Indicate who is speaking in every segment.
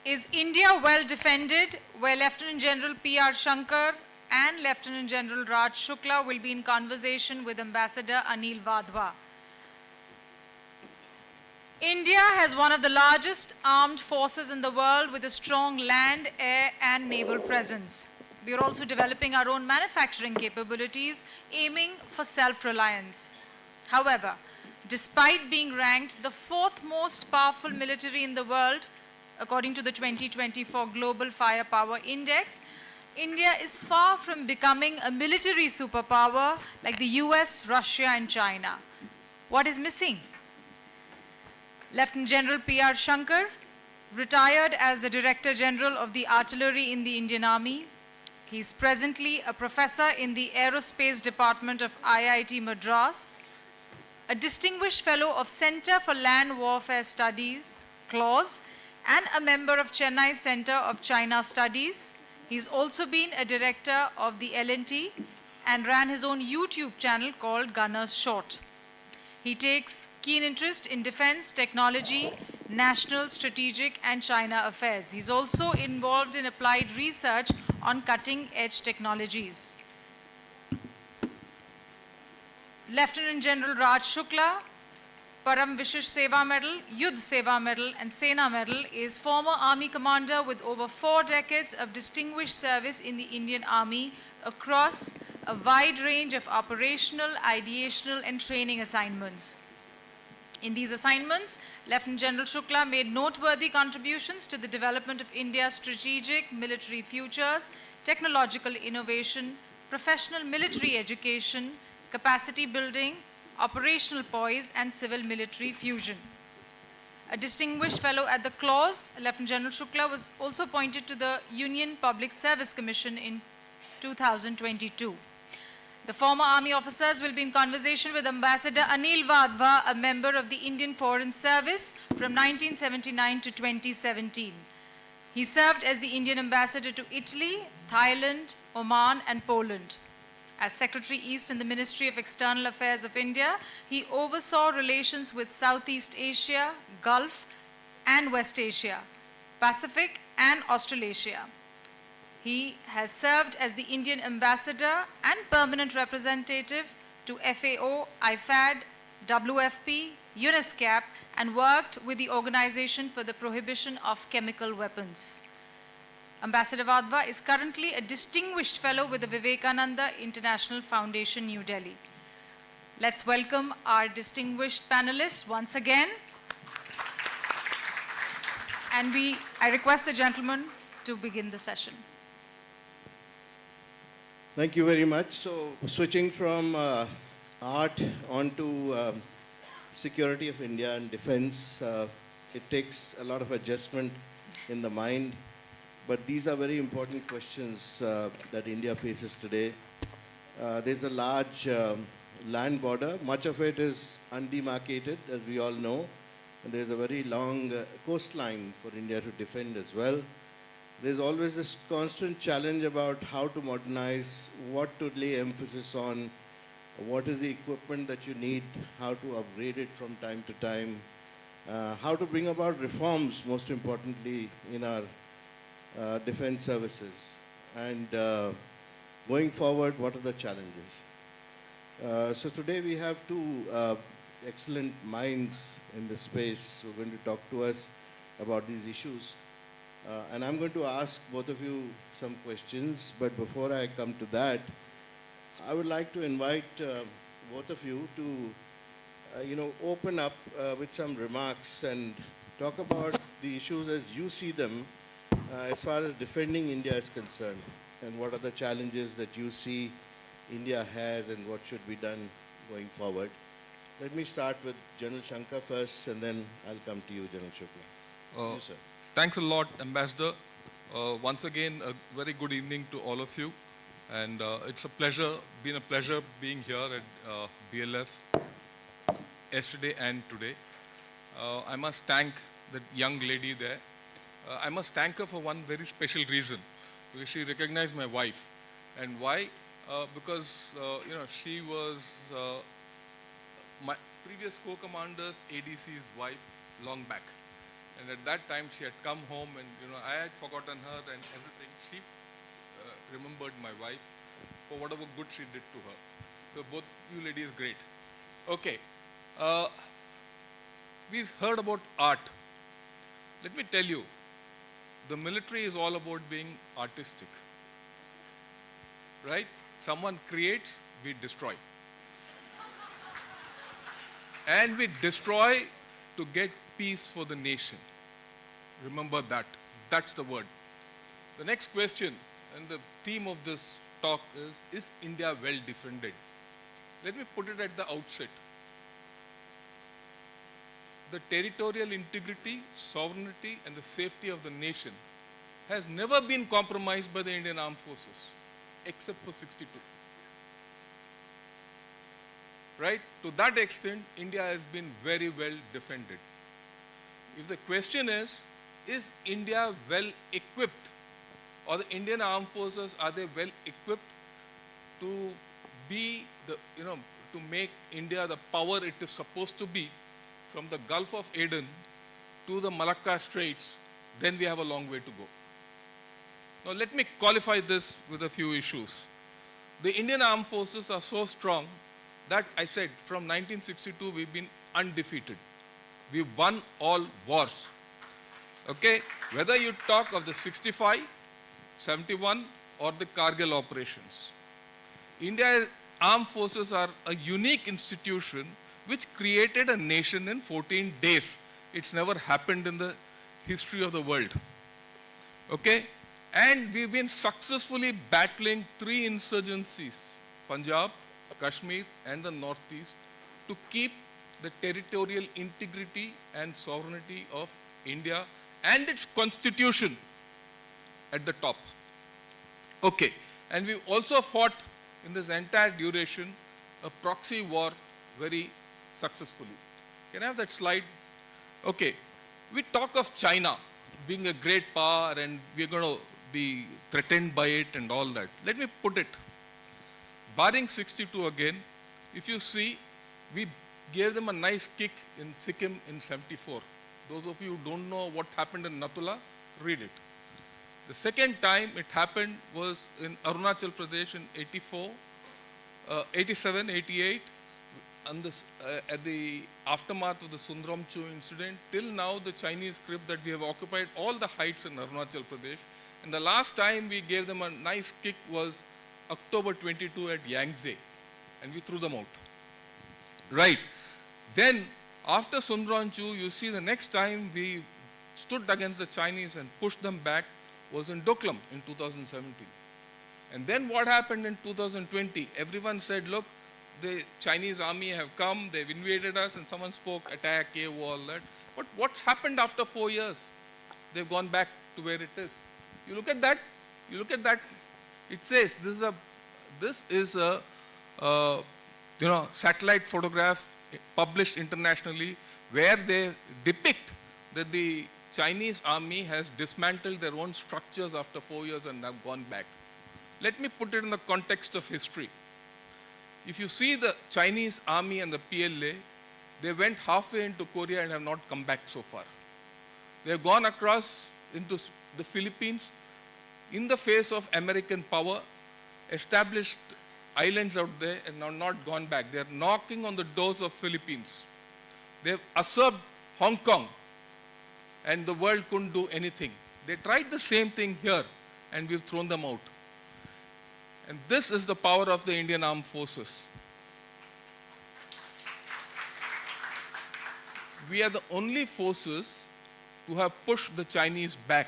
Speaker 1: Is India well defended? Where Lieutenant General P.R. Shankar and Lieutenant General Raj Shukla will be in conversation with Ambassador Anil Wadhwa. India has one of the largest armed forces in the world with a strong land, air and naval presence. We are also developing our own manufacturing capabilities, aiming for self-reliance. However, despite being ranked the fourth most powerful military in the world, according to the 2024 Global Firepower Index, India is far from becoming a military superpower like the US, Russia and China. What is missing? Lieutenant General P.R. Shankar, retired as the Director General of the Artillery in the Indian Army. He is presently a professor in the Aerospace Department of IIT Madras, a distinguished fellow of Center for Land Warfare Studies, CLAWS, and a member of Chennai Center of China Studies. He's also been a director of the L&T and ran his own YouTube channel called Gunner's Short. He takes keen interest in defense, technology, national, strategic, and China affairs. He's also involved in applied research on cutting-edge technologies. Lieutenant General Raj Shukla, Param Vishish Seva Medal, Yudh Seva Medal, and Sena Medal, is former Army commander with over 4 decades of distinguished service in the Indian Army across a wide range of operational, ideational, and training assignments. In these assignments, Lieutenant General Shukla made noteworthy contributions to the development of India's strategic military futures, technological innovation, professional military education, capacity building, operational poise, and civil-military fusion. A distinguished fellow at the CLAWS, Lieutenant General Shukla was also appointed to the Union Public Service Commission in 2022. The former army officers will be in conversation with Ambassador Anil Wadhwa, a member of the Indian Foreign Service from 1979 to 2017. He served as the Indian ambassador to Italy, Thailand, Oman, and Poland. As Secretary East in the Ministry of External Affairs of India, he oversaw relations with Southeast Asia, Gulf, and West Asia, Pacific, and Australasia. He has served as the Indian ambassador and permanent representative to FAO, IFAD, WFP, UNESCAP, and worked with the Organization for the Prohibition of Chemical Weapons. Ambassador Wadhwa is currently a distinguished fellow with the Vivekananda International Foundation, New Delhi. Let's welcome our distinguished panelists once again. And I request the gentleman to begin the session.
Speaker 2: Thank you very much. So, switching from art onto security of India and defense, it takes a lot of adjustment in the mind. But these are very important questions that India faces today. There's a large land border. Much of it is undemarcated, as we all know. And there's a very long coastline for India to defend as well. There's always this constant challenge about how to modernize, what to lay emphasis on, what is the equipment that you need, how to upgrade it from time to time, how to bring about reforms, most importantly, in our defense services. And going forward, what are the challenges? So today we have two excellent minds in this space who are going to talk to us about these issues. And I'm going to ask both of you some questions, but before I come to that, I would like to invite both of you to open up with some remarks and talk about the issues as you see them as far as defending India is concerned, and what are the challenges that you see India has and what should be done going forward. Let me start with General Shankar first, and then I'll come to you, General Shukla. Yes, sir.
Speaker 3: Thanks a lot, Ambassador. Once again, a very good evening to all of you. And it's been a pleasure being here at BLF yesterday and today. I must thank that young lady there. I must thank her for one very special reason, because she recognized my wife. And why? Because she was my previous co-commander's ADC's wife long back. And at that time, she had come home, and I had forgotten her and everything. She remembered my wife for whatever good she did to her. So both you ladies, great. Okay, we heard about art. Let me tell you, the military is all about being artistic, right? Someone creates, we destroy. And we destroy to get peace for the nation. Remember that. That's the word. The next question, and the theme of this talk is India well defended? Let me put it at the outset. The territorial integrity, sovereignty, and the safety of the nation has never been compromised by the Indian Armed Forces, except for 62. Right? To that extent, India has been very well defended. If the question is India well equipped, or the Indian Armed Forces, are they well equipped to be to make India the power it is supposed to be, from the Gulf of Aden to the Malacca Straits, then we have a long way to go. Now let me qualify this with a few issues. The Indian Armed Forces are so strong that I said from 1962 we've been undefeated. We've won all wars. Okay? Whether you talk of the 65, 71 or the Kargil operations. India's armed forces are a unique institution which created a nation in 14 days. It's never happened in the history of the world. Okay? And we've been successfully battling 3 insurgencies, Punjab, Kashmir and the Northeast, to keep the territorial integrity and sovereignty of India and its constitution at the top. Okay, and we also fought in this entire duration a proxy war very successfully. Can I have that slide? Okay, we talk of China being a great power and we're going to be threatened by it and all that. Let me put it, barring 62 again, if you see, we gave them a nice kick in Sikkim in 74. Those of you who don't know what happened in Nathula, read it. The second time it happened was in Arunachal Pradesh in 84, 87, 88, at the aftermath of the Sundaram-Chu incident. Till now, the Chinese script that we have occupied all the heights in Arunachal Pradesh. And the last time we gave them a nice kick was October 22 at Yangtze, and we threw them out. Right. Then, after Sundaram-Chu, you see the next time we stood against the Chinese and pushed them back was in Doklam in 2017. And then what happened in 2020? Everyone said, look, the Chinese army have come, they've invaded us, and someone spoke, attack, all that. But what's happened after 4 years? They've gone back to where it is. You look at that, it says, this is a satellite photograph published internationally where they depict that the Chinese army has dismantled their own structures after 4 years and have gone back. Let me put it in the context of history. If you see the Chinese army and the PLA, they went halfway into Korea and have not come back so far. They have gone across into the Philippines in the face of American power, established islands out there and are not gone back. They are knocking on the doors of Philippines. They have usurped Hong Kong and the world couldn't do anything. They tried the same thing here and we've thrown them out. And this is the power of the Indian Armed Forces. We are the only forces who have pushed the Chinese back.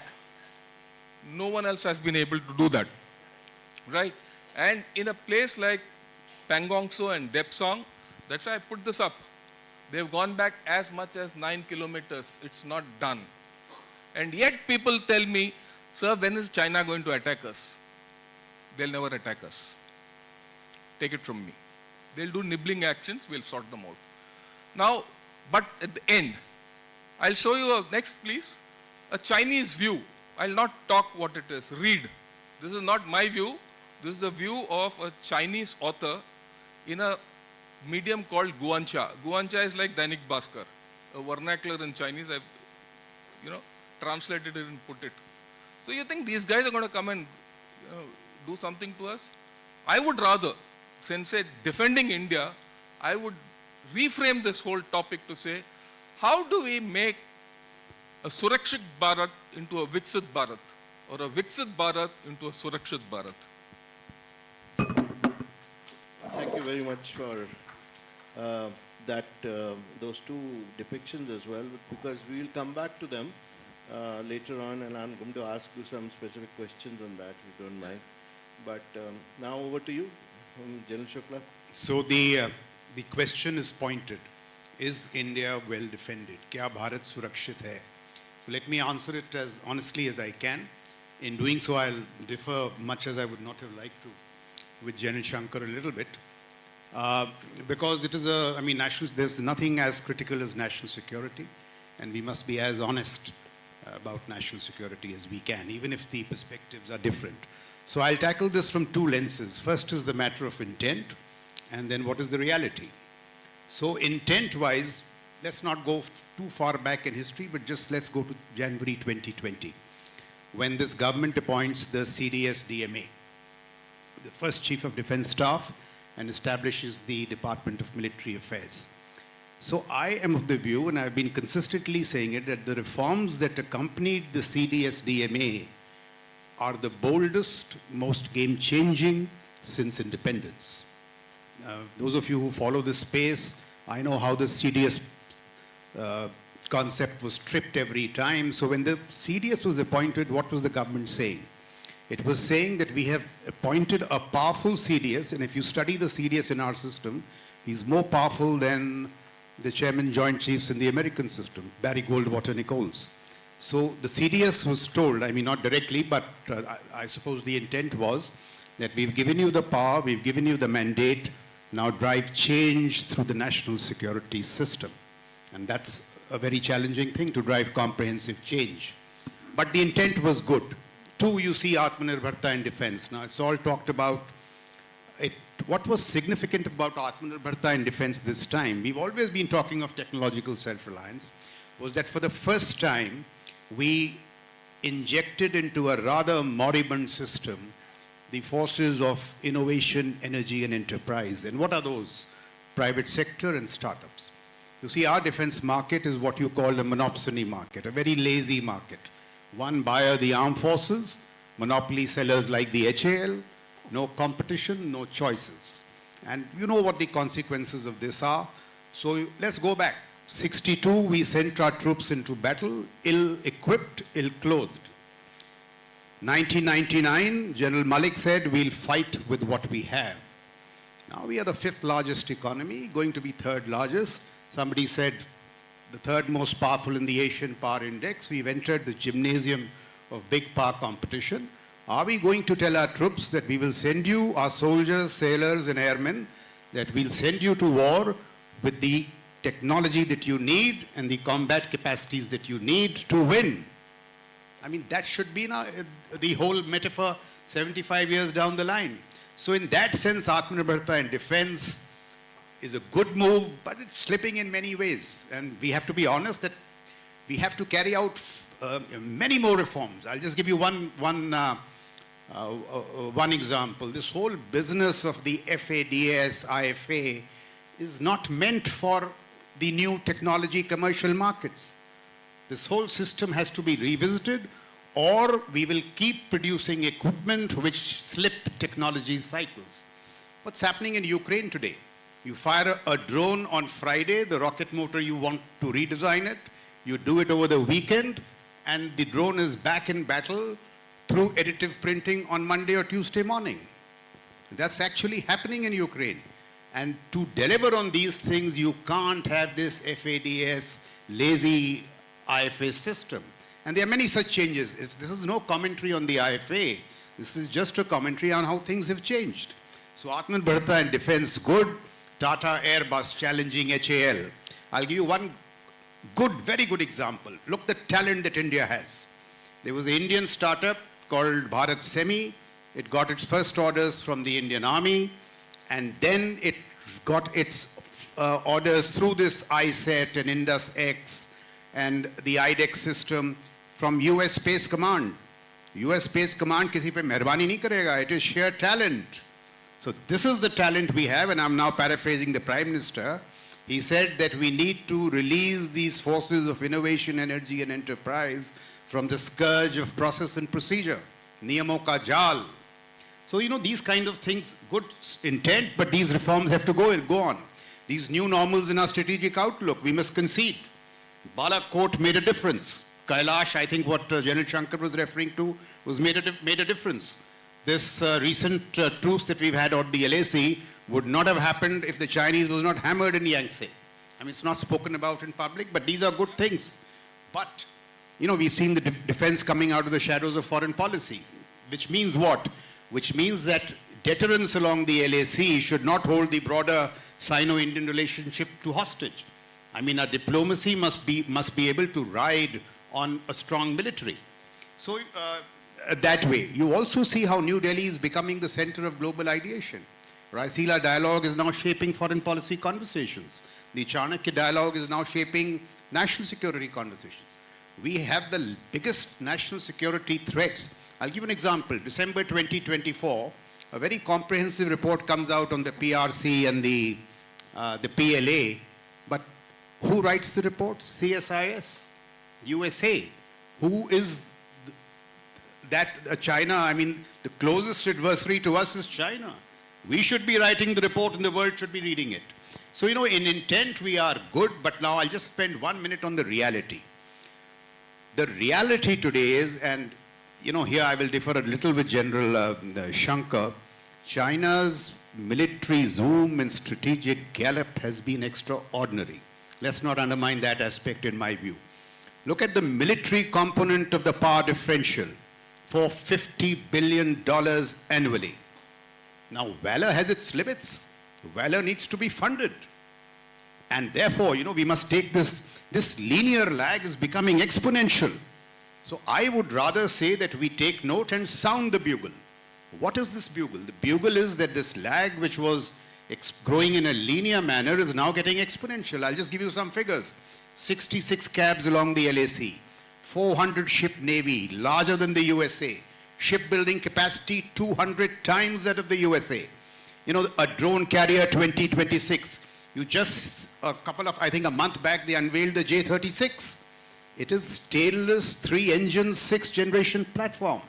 Speaker 3: No one else has been able to do that. Right? And in a place like Pangong Tso and Depsang, that's why I put this up. They've gone back as much as 9 kilometers. It's not done. And yet people tell me, sir, when is China going to attack us? They'll never attack us. Take it from me. They'll do nibbling actions, we'll sort them out. Now, but at the end, I'll show you next please, a Chinese view. I'll not talk what it is, read. This is not my view, this is the view of a Chinese author in a medium called Guancha. Guancha is like Dainik Bhaskar, a vernacular in Chinese. translated it and put it. So you think these guys are going to come and do something to us? I would rather, since say defending India, I would reframe this whole topic to say, how do we make a Surakshit Bharat into a Viksit Bharat, or a Viksit Bharat into a Surakshit Bharat?
Speaker 2: Thank you very much for those two depictions as well, because we will come back to them later on, and I'm going to ask you some specific questions on that, if you don't mind. But now over to you, General Shukla.
Speaker 4: So the question is pointed. Is India well defended? Kya Bharat Surakshit hai? Let me answer it as honestly as I can. In doing so, I'll differ much as I would not have liked to with General Shankar a little bit. Because it is there's nothing as critical as national security, and we must be as honest about national security as we can, even if the perspectives are different. So I'll tackle this from two lenses. First is the matter of intent, and then what is the reality. So intent-wise, let's not go too far back in history, but just let's go to January 2020, when this government appoints the CDS-DMA, the first Chief of Defense Staff, and establishes the Department of Military Affairs. So I am of the view, and I've been consistently saying it, that the reforms that accompanied the CDS-DMA are the boldest, most game-changing since independence. Those of you who follow this space, I know how the CDS concept was stripped every time. So when the CDS was appointed, what was the government saying? It was saying that we have appointed a powerful CDS, and if you study the CDS in our system, he's more powerful than the Chairman Joint Chiefs in the American system, Barry Goldwater Nichols. So the CDS was told, not directly, but I suppose the intent was that we've given you the power, we've given you the mandate, now drive change through the national security system. And that's a very challenging thing, to drive comprehensive change. But the intent was good. Two, you see Atmanirbharta in defense. Now, it's all talked about. What was significant about Atmanirbharta in defense this time, we've always been talking of technological self-reliance, was that for the first time, we injected into a rather moribund system the forces of innovation, energy, and enterprise. And what are those? Private sector and startups. You see, our defense market is what you call a monopsony market, a very lazy market. One buyer, the armed forces, monopoly sellers like the HAL, no competition, no choices. And you know what the consequences of this are. So let's go back. 62, we sent our troops into battle, ill-equipped, ill-clothed. 1999, General Malik said, we'll fight with what we have. Now we are the 5th largest economy, going to be 3rd largest. Somebody said the 3rd most powerful in the Asian Power Index. We've entered the gymnasium of big power competition. Are we going to tell our troops that we will send you, our soldiers, sailors, and airmen, that we'll send you to war with the technology that you need and the combat capacities that you need to win? That should be the whole metaphor 75 years down the line. So in that sense, Atmanirbharta in defense is a good move, but it's slipping in many ways. And we have to be honest that we have to carry out many more reforms. I'll just give you one example. This whole business of the FADS, IFA is not meant for the new technology commercial markets. This whole system has to be revisited, or we will keep producing equipment which slip technology cycles. What's happening in Ukraine today? You fire a drone on Friday, the rocket motor, you want to redesign it, you do it over the weekend, and the drone is back in battle through additive printing on Monday or Tuesday morning. That's actually happening in Ukraine. And to deliver on these things, you can't have this FADS lazy IFA system. And there are many such changes. This is no commentary on the IFA. This is just a commentary on how things have changed. So Atmanirbharta and defense, good. Tata Airbus challenging HAL. I'll give you one very good example. Look the talent that India has. There was an Indian startup called Bharat Semi. It got its first orders from the Indian Army, and then it got its orders through this ISET and Indus X and the IDEX system from US Space Command. US Space Command kisi pe meherbani nahi karega. It is sheer talent. So this is the talent we have, and I'm now paraphrasing the Prime Minister. He said that we need to release these forces of innovation, energy and enterprise from the scourge of process and procedure. Niyamo ka jal. So, these kind of things, good intent, but these reforms have to go on. These new normals in our strategic outlook, we must concede. Balakot made a difference. Kailash, I think what General Shankar was referring to, was made a difference. This recent truce that we've had on the LAC would not have happened if the Chinese was not hammered in Yangtze. I mean, it's not spoken about in public, but these are good things. But, we've seen the defense coming out of the shadows of foreign policy, which means what? Which means that deterrence along the LAC should not hold the broader Sino-Indian relationship to hostage. I mean, our diplomacy must be able to ride on a strong military. So, that way, you also see how New Delhi is becoming the center of global ideation. Raisila dialogue is now shaping foreign policy conversations. The Chanakya dialogue is now shaping national security conversations. We have the biggest national security threats. I'll give an example. December 2024, a very comprehensive report comes out on the PRC and the PLA. But who writes the report? CSIS, USA. Who is China? I mean, the closest adversary to us is China. We should be writing the report and the world should be reading it. So, in intent we are good, but now I'll just spend 1 minute on the reality. The reality today is, and here I will differ a little with General Shankar, China's military zoom and strategic gallop has been extraordinary. Let's not undermine that aspect in my view. Look at the military component of the power differential, for $50 billion annually. Now, valor has its limits. Valor needs to be funded. And therefore, we must take this linear lag is becoming exponential. So I would rather say that we take note and sound the bugle. What is this bugle? The bugle is that this lag, which was growing in a linear manner, is now getting exponential. I'll just give you some figures. 66 cabs along the LAC, 400 ship navy, larger than the USA. Shipbuilding capacity 200 times that of the USA. A drone carrier 2026. You just, a month back, they unveiled the J-36. It is tailless, 3-engine, 6th-generation platform.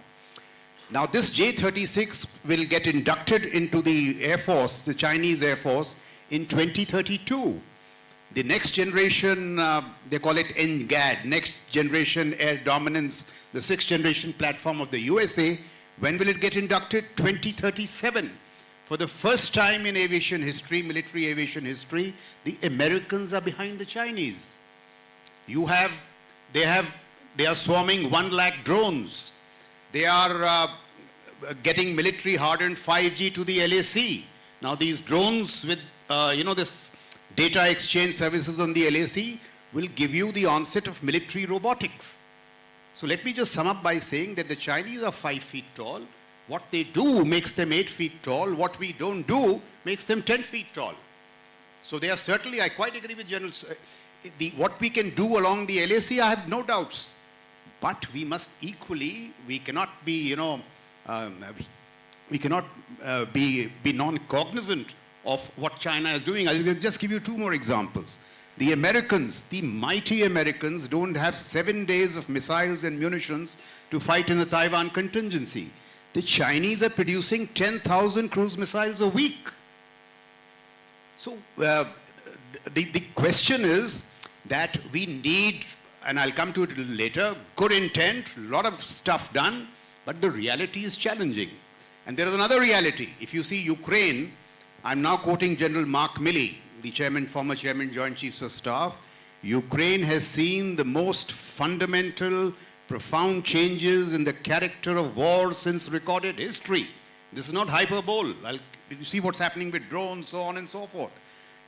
Speaker 4: Now, this J-36 will get inducted into the Air Force, the Chinese Air Force, in 2032. The next generation, they call it NGAD, Next Generation Air Dominance, the 6th-generation platform of the USA. When will it get inducted? 2037. For the first time in aviation history, military aviation history, the Americans are behind the Chinese. They are swarming 1 lakh drones. They are getting military hardened 5G to the LAC. Now these drones with, this data exchange services on the LAC will give you the onset of military robotics. So let me just sum up by saying that the Chinese are 5 feet tall. What they do makes them 8 feet tall. What we don't do makes them 10 feet tall. So they are certainly, I quite agree with General, what we can do along the LAC, I have no doubts. But we must equally, we cannot be, be non-cognizant of what China is doing. I'll just give you 2 more examples. The Americans, the mighty Americans, don't have 7 days of missiles and munitions to fight in the Taiwan contingency. The Chinese are producing 10,000 cruise missiles a week. So the question is that we need, and I'll come to it a little later, good intent, a lot of stuff done, but the reality is challenging. And there is another reality. If you see Ukraine, I'm now quoting General Mark Milley, the former chairman, Joint Chiefs of Staff. Ukraine has seen the most fundamental, profound changes in the character of war since recorded history. This is not hyperbole. You see what's happening with drones, so on and so forth.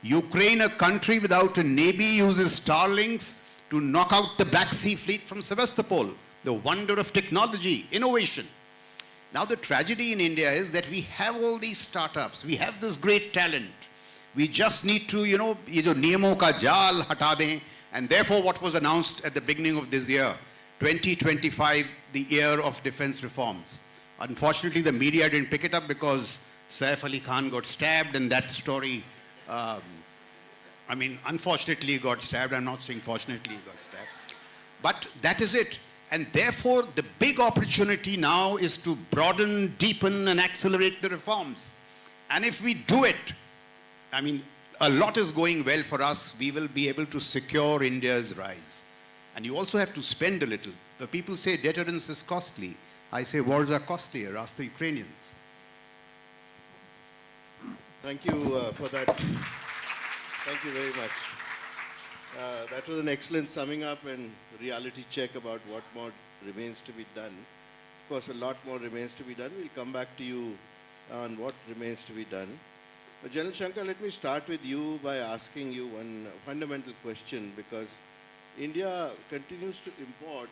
Speaker 4: Ukraine, a country without a navy, uses Starlinks to knock out the Black Sea Fleet from Sevastopol. The wonder of technology, innovation. Now the tragedy in India is that we have all these startups. We have this great talent. We just need to, ye jo niyamon ka jaal hata dein And therefore, what was announced at the beginning of this year, 2025, the year of defense reforms. Unfortunately, the media didn't pick it up because Saif Ali Khan got stabbed, and that story, unfortunately got stabbed. I'm not saying fortunately he got stabbed. But that is it. And therefore, the big opportunity now is to broaden, deepen, and accelerate the reforms. And if we do it, a lot is going well for us. We will be able to secure India's rise. And you also have to spend a little. The people say deterrence is costly. I say wars are costlier. Ask the Ukrainians.
Speaker 2: Thank you for that. Thank you very much. That was an excellent summing up and reality check about what more remains to be done. Of course, a lot more remains to be done. We'll come back to you on what remains to be done. But General Shankar, let me start with you by asking you one fundamental question, because India continues to import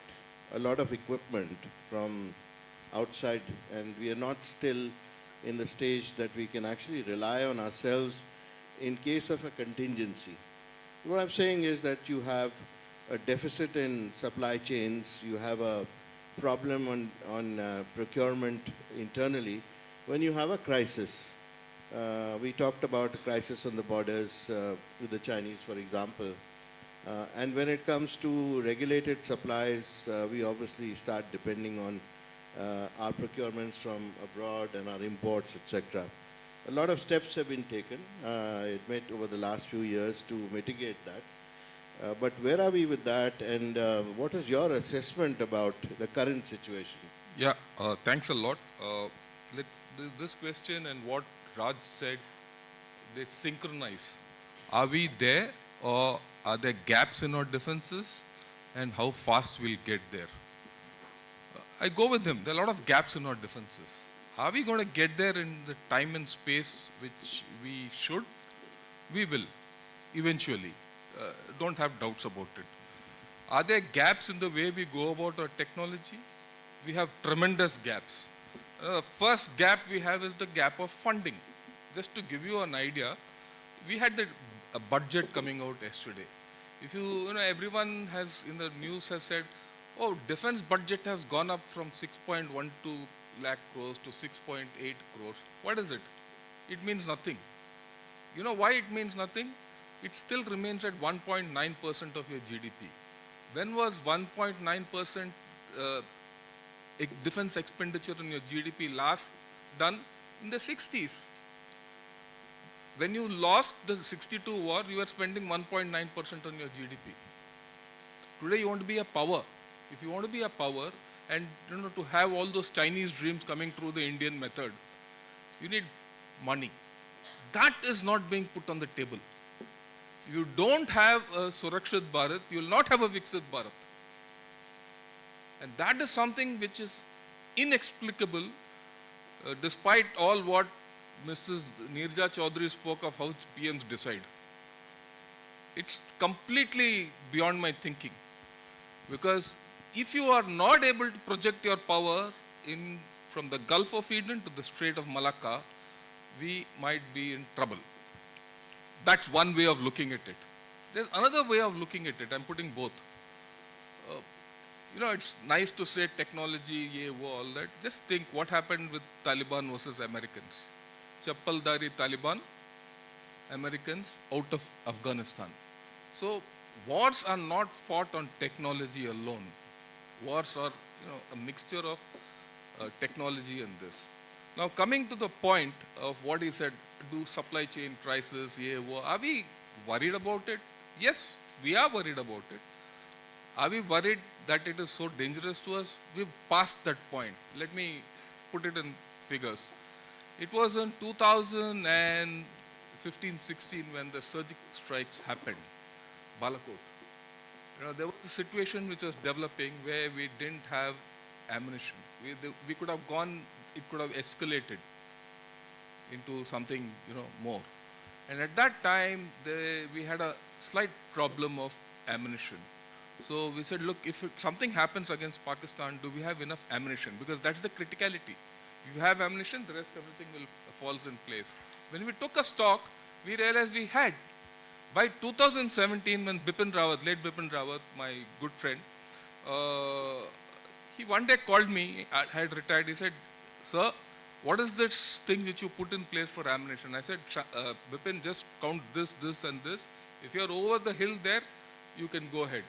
Speaker 2: a lot of equipment from outside, and we are not still in the stage that we can actually rely on ourselves in case of a contingency. What I'm saying is that you have a deficit in supply chains, you have a problem on procurement internally when you have a crisis. We talked about a crisis on the borders with the Chinese, for example. And when it comes to regulated supplies, we obviously start depending on our procurements from abroad and our imports, etc. A lot of steps have been taken over the last few years to mitigate that. But where are we with that, and what is your assessment about the current situation?
Speaker 3: Yeah, thanks a lot. This question and what Raj said, they synchronize. Are we there, or are there gaps in our defenses, and how fast we'll get there? I go with him. There are a lot of gaps in our defenses. Are we going to get there in the time and space which we should? We will, eventually. Don't have doubts about it. Are there gaps in the way we go about our technology? We have tremendous gaps. First gap we have is the gap of funding. Just to give you an idea, we had a budget coming out yesterday. If everyone has in the news has said, oh, defense budget has gone up from 6.12 lakh crores to 6.8 crores. What is it? It means nothing. You know why it means nothing? It still remains at 1.9% of your GDP. When was 1.9% defense expenditure in your GDP last done? In the 60s. When you lost the 62 war, you were spending 1.9% on your GDP. Today you want to be a power. If you want to be a power and to have all those Chinese dreams coming through the Indian method, you need money. That is not being put on the table. You don't have a Surakshit Bharat, you will not have a Viksit Bharat. And that is something which is inexplicable, despite all what Mrs. Neerja Chaudhary spoke of how PMs decide. It's completely beyond my thinking. Because if you are not able to project your power from the Gulf of Eden to the Strait of Malacca, we might be in trouble. That's one way of looking at it. There's another way of looking at it. I'm putting both. It's nice to say technology, all that. Just think what happened with Taliban versus Americans. Chappaldari Taliban, Americans out of Afghanistan. So wars are not fought on technology alone. Wars are a mixture of technology and this. Now coming to the point of what he said, do supply chain crisis, are we worried about it? Yes, we are worried about it. Are we worried that it is so dangerous to us? We've passed that point. Let me put it in figures. It was in 2015-16 when the surgical strikes happened, Balakot. There was a situation which was developing where we didn't have ammunition. We could have gone, it could have escalated into something more. And at that time, we had a slight problem of ammunition. So we said, look, if something happens against Pakistan, do we have enough ammunition? Because that's the criticality. If you have ammunition, the rest everything falls in place. When we took a stock, we realized we had. By 2017, when Bipin Rawat, late Bipin Rawat, my good friend, he one day called me, I had retired, he said, "Sir, what is this thing which you put in place for ammunition?" I said, "Bipin, just count this, this and this. If you are over the hill there, you can go ahead."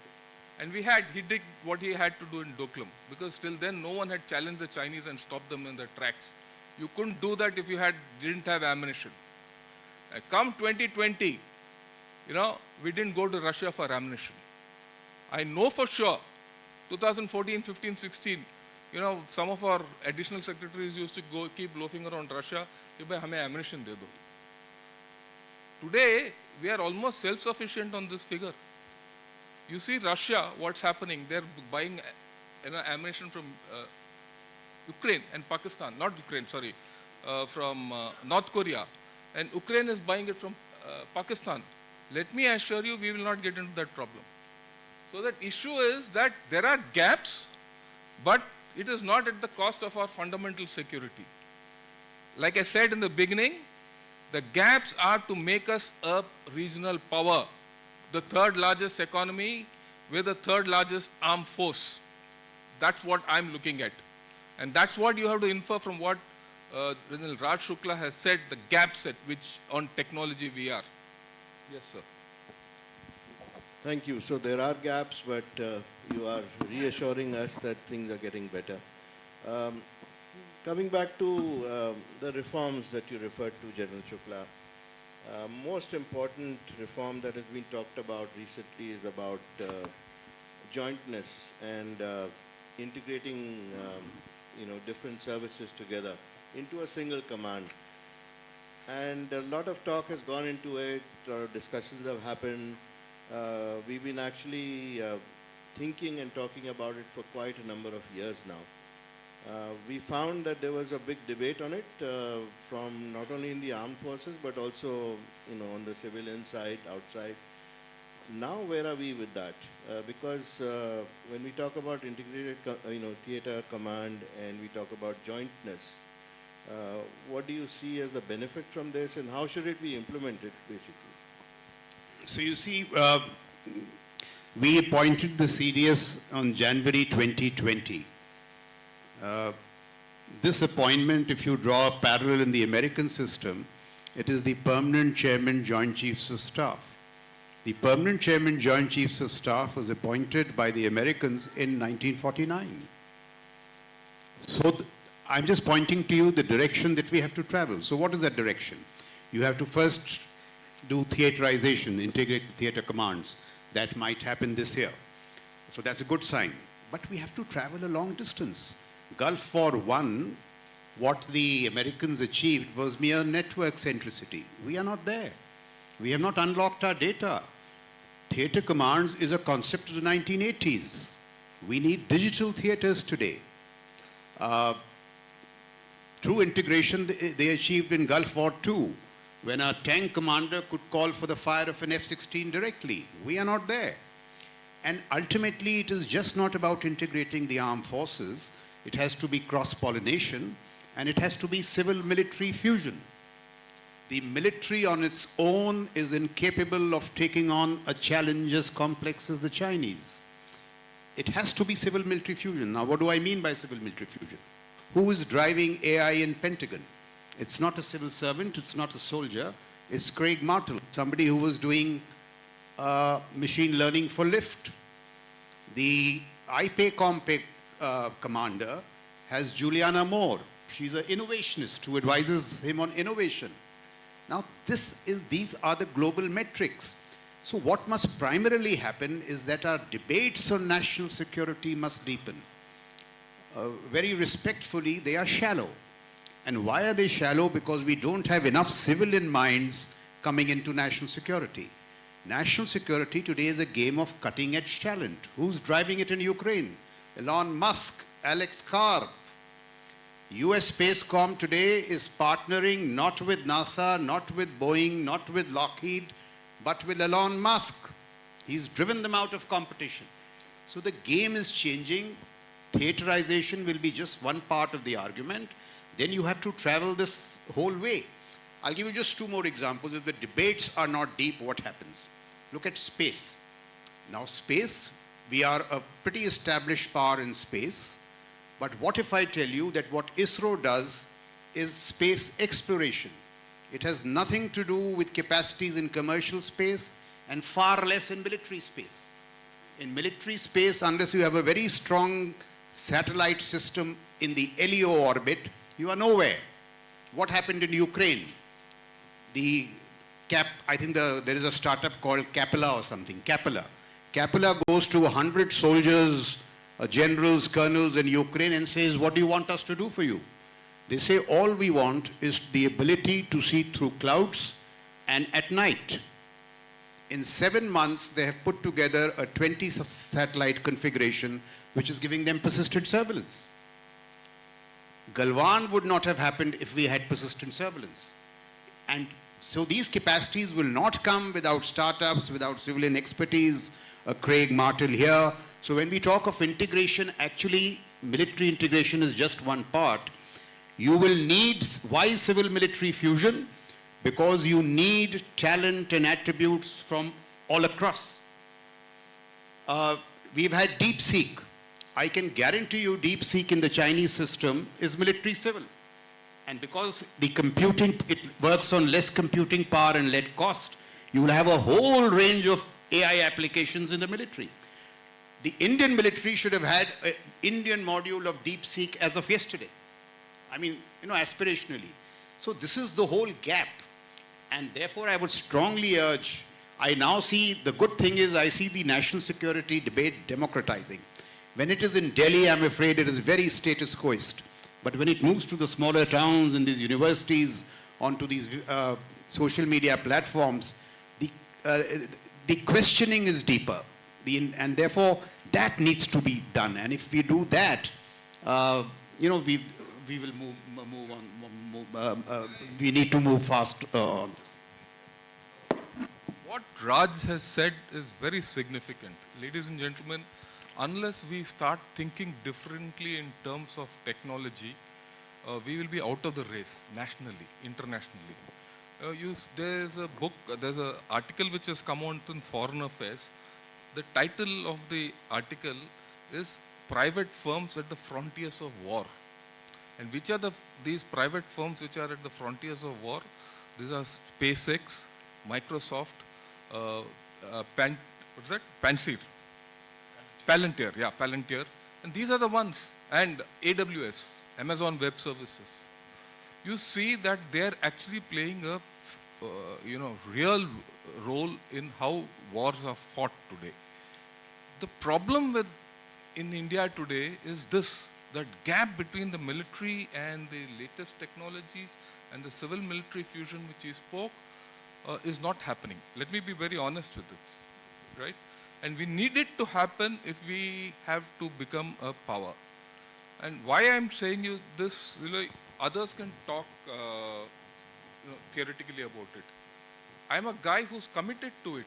Speaker 3: And he did what he had to do in Doklam, because till then no one had challenged the Chinese and stopped them in their tracks. You couldn't do that if you didn't have ammunition. Come 2020, we didn't go to Russia for ammunition. I know for sure, 2014, 15, 16, some of our additional secretaries used to keep loafing around Russia, कि भाई हमें ammunition दे दो. Today, we are almost self-sufficient on this figure. You see Russia, what's happening, they're buying ammunition from Ukraine and Pakistan, not Ukraine, sorry, from North Korea. And Ukraine is buying it from Pakistan. Let me assure you, we will not get into that problem. So that issue is that there are gaps, but it is not at the cost of our fundamental security. Like I said in the beginning, the gaps are to make us a regional power, the third largest economy with the third largest armed force. That's what I'm looking at. And that's what you have to infer from what Raj Shukla has said, the gaps at which on technology we are. Yes, sir.
Speaker 2: Thank you. So there are gaps, but you are reassuring us that things are getting better. Coming back to the reforms that you referred to, General Shukla, most important reform that has been talked about recently is about jointness and integrating different services together into a single command. And a lot of talk has gone into it, discussions have happened. We've been actually thinking and talking about it for quite a number of years now. We found that there was a big debate on it from not only in the armed forces but also on the civilian side, outside. Now where are we with that? Because when we talk about integrated theater command and we talk about jointness, what do you see as the benefit from this and how should it be implemented basically?
Speaker 4: So you see, we appointed the CDS on January 2020. This appointment, if you draw a parallel in the American system, it is the permanent chairman, Joint Chiefs of Staff. The permanent chairman, Joint Chiefs of Staff was appointed by the Americans in 1949. So I'm just pointing to you the direction that we have to travel. So what is that direction? You have to first do theaterization, integrate theater commands. That might happen this year. So that's a good sign. But we have to travel a long distance. Gulf War I, what the Americans achieved was mere network centricity. We are not there. We have not unlocked our data. Theater commands is a concept of the 1980s. We need digital theaters today. Through integration, they achieved in Gulf War II, when a tank commander could call for the fire of an F-16 directly. We are not there. And ultimately, it is just not about integrating the armed forces. It has to be cross-pollination, and it has to be civil-military fusion. The military on its own is incapable of taking on a challenge as complex as the Chinese. It has to be civil-military fusion. Now, what do I mean by civil-military fusion? Who is driving AI in Pentagon? It's not a civil servant, it's not a soldier, it's Craig Martel, somebody who was doing machine learning for lift. The IPACOM commander has Juliana Moore. She's an innovationist who advises him on innovation. Now, these are the global metrics. So what must primarily happen is that our debates on national security must deepen. Very respectfully, they are shallow. And why are they shallow? Because we don't have enough civilian minds coming into national security. National security today is a game of cutting-edge talent. Who's driving it in Ukraine? Elon Musk, Alex Carr. US Spacecom today is partnering not with NASA, not with Boeing, not with Lockheed, but with Elon Musk. He's driven them out of competition. So the game is changing. Theaterization will be just one part of the argument. Then you have to travel this whole way. I'll give you just two more examples. If the debates are not deep, what happens? Look at space. Now space, we are a pretty established power in space. But what if I tell you that what ISRO does is space exploration? It has nothing to do with capacities in commercial space and far less in military space. In military space, unless you have a very strong satellite system in the LEO orbit, you are nowhere. What happened in Ukraine? I think there is a startup called Capella or something, Capella. Capella goes to 100 soldiers, generals, colonels in Ukraine and says, what do you want us to do for you? They say, all we want is the ability to see through clouds and at night. In 7 months, they have put together a 20 satellite configuration, which is giving them persistent surveillance. Galwan would not have happened if we had persistent surveillance. And so these capacities will not come without startups, without civilian expertise, Craig Martel here. So when we talk of integration, actually military integration is just one part. You will need, why civil-military fusion? Because you need talent and attributes from all across. We've had DeepSeek. I can guarantee you DeepSeek in the Chinese system is military-civil. And because the computing, it works on less computing power and less cost, you will have a whole range of AI applications in the military. The Indian military should have had an Indian module of DeepSeek as of yesterday. I mean, aspirationally. So this is the whole gap. And therefore, I would strongly urge, I now see, the good thing is I see the national security debate democratizing. When it is in Delhi, I'm afraid it is very status quoist. But when it moves to the smaller towns and these universities, onto these social media platforms, the questioning is deeper. And therefore, that needs to be done. And if we do that, we will move on. We need to move fast on this.
Speaker 3: What Raj has said is very significant. Ladies and gentlemen, unless we start thinking differently in terms of technology, we will be out of the race nationally, internationally. There's a book, there's an article which has come out in Foreign Affairs. The title of the article is Private Firms at the Frontiers of War. And which are these private firms which are at the frontiers of war? These are SpaceX, Microsoft, Palantir, yeah, Palantir. And these are the ones. And AWS, Amazon Web Services. You see that they're actually playing a real role in how wars are fought today. The problem in India today is this, that gap between the military and the latest technologies and the civil-military fusion which he spoke is not happening. Let me be very honest with it, right? And we need it to happen if we have to become a power. And why I'm saying you this, others can talk theoretically about it. I'm a guy who's committed to it.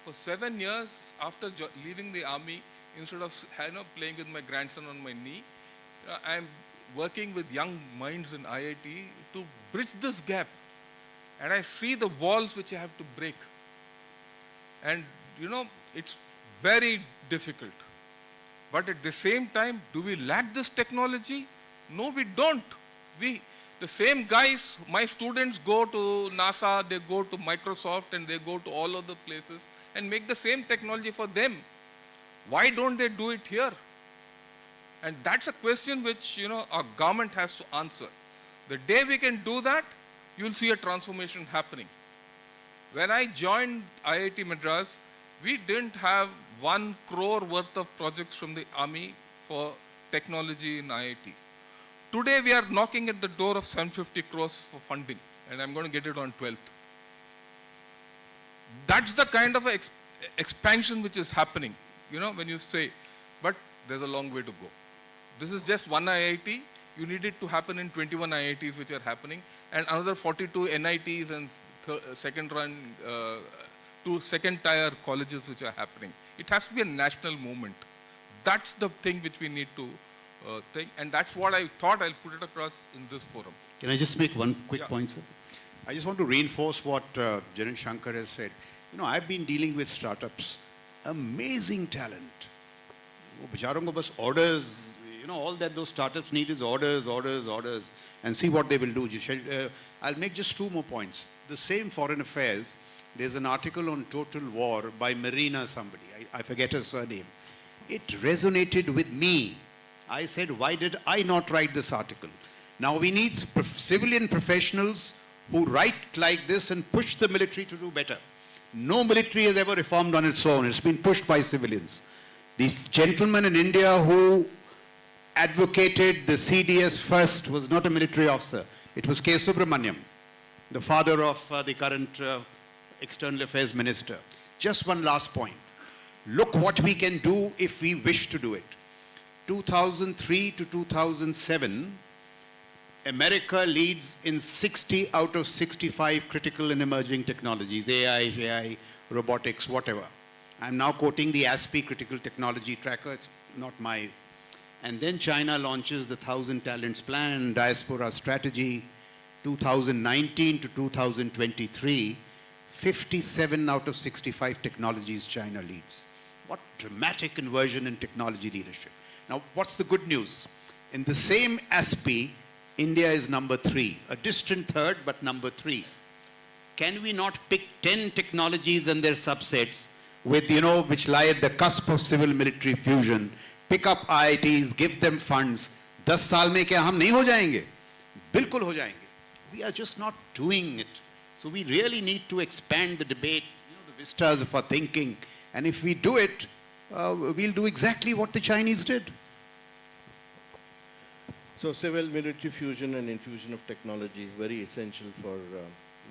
Speaker 3: For 7 years after leaving the army, instead of playing with my grandson on my knee, I'm working with young minds in IIT to bridge this gap. And I see the walls which I have to break. And it's very difficult. But at the same time, do we lack this technology? No, we don't. The same guys, my students go to NASA, they go to Microsoft, and they go to all other places and make the same technology for them. Why don't they do it here? And that's a question which, our government has to answer. The day we can do that, you'll see a transformation happening. When I joined IIT Madras, we didn't have 1 crore worth of projects from the army for technology in IIT. Today we are knocking at the door of 750 crores for funding, and I'm going to get it on 12th. That's the kind of expansion which is happening, when you say, but there's a long way to go. This is just one IIT. You need it to happen in 21 IITs which are happening, and another 42 NITs and second-tier colleges which are happening. It has to be a national movement. That's the thing which we need to think, and that's what I thought I'll put it across in this forum.
Speaker 4: Can I just make one quick point, sir? I just want to reinforce what General Shankar has said. You know, I've been dealing with startups. Amazing talent. वो बेचारों को बस orders, you know, all that those startups need is orders, orders, orders, and see what they will do. I'll make just two more points. The same Foreign Affairs, there's an article on total war by Marina somebody, I forget her surname. It resonated with me. I said, why did I not write this article? Now we need civilian professionals who write like this and push the military to do better. No military has ever reformed on its own. It's been pushed by civilians. The gentleman in India who advocated the CDS first was not a military officer. It was K. Subramaniam, the father of the current External Affairs Minister. Just one last point. Look what we can do if we wish to do it. 2003 to 2007, America leads in 60 out of 65 critical and emerging technologies, AI, robotics, whatever. I'm now quoting the ASPE Critical Technology Tracker. It's not my. And then China launches the 1,000 Talents Plan, Diaspora Strategy, 2019 to 2023, 57 out of 65 technologies China leads. What dramatic inversion in technology leadership. Now, what's the good news? In the same ASPE, India is number 3, a distant third, but number 3. Can we not pick 10 technologies and their subsets with, you know, which lie at the cusp of civil-military fusion, pick up IITs, give them funds, 10 साल में क्या हम नहीं हो जाएंगे? बिल्कुल हो जाएंगे. We are just not doing it. So we really need to expand the debate, you know, the vistas of our thinking. And if we do it, we'll do exactly what the Chinese did.
Speaker 2: So civil-military fusion and infusion of technology, very essential for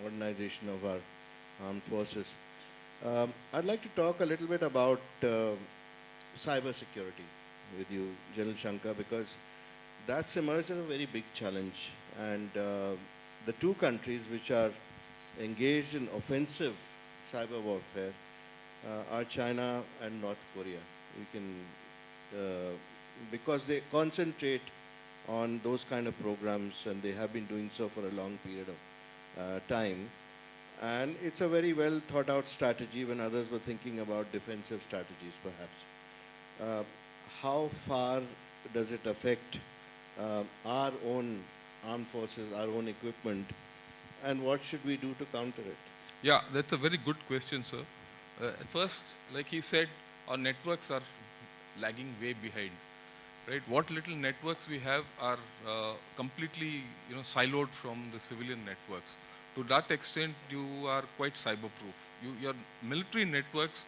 Speaker 2: modernization of our armed forces. I'd like to talk a little bit about cyber security with you, General Shankar, because that's emerged as a very big challenge. And the two countries which are engaged in offensive cyber warfare are China and North Korea. We can, because they concentrate on those kind of programs, and they have been doing so for a long period of time. And it's a very well thought out strategy when others were thinking about defensive strategies, perhaps. How far does it affect our own armed forces, our own equipment, and what should we do to counter it?
Speaker 3: Yeah, that's a very good question, sir. At first, like he said, our networks are lagging way behind. Right? What little networks we have are completely, you know, siloed from the civilian networks. To that extent, you are quite cyber-proof. Your military networks,